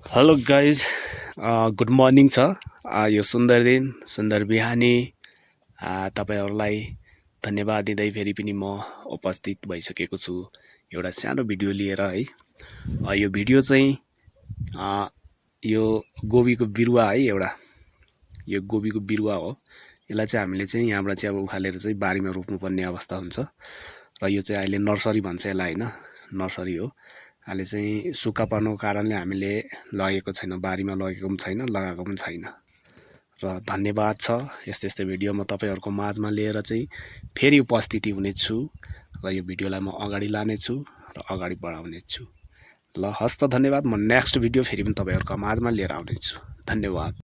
Hello guys, good morning छ। यो सुन्दर दिन, सुन्दर बिहानी तपाईहरुलाई धन्यवाद दिँदै फेरि पनि म उपस्थित भइसकेको छु एउटा सानो भिडियो लिएर है। यो भिडियो चाहिँ यो गोबीको बिरुवा है, एउटा यो गोबीको बिरुवा हो। यसलाई चाहिँ हामीले चाहिँ यहाँबाट चाहिँ अब उखालेर चाहिँ बारीमा रोप्नुपर्ने अवस्था हुन्छ र यो चाहिँ अहिले नर्सरी भन्छ यसलाई हैन, नर्सरी हो। अहिले चाहिँ सुक्खा पर्नुको कारणले हामीले लगेको छैन, बारीमा लगेको पनि छैन, लगाएको पनि छैन। र धन्यवाद छ, यस्तो यस्तो भिडियो म तपाईहरुको माझमा लिएर चाहिँ फेरि उपस्थिति हुनेछु र यो भिडियोलाई म अगाडि लानेछु र अगाडि बढाउनेछु। ल हस् त, धन्यवाद। म नेक्स्ट भिडियो फेरि पनि तपाईहरुको माझमा लिएर आउनेछु। धन्यवाद।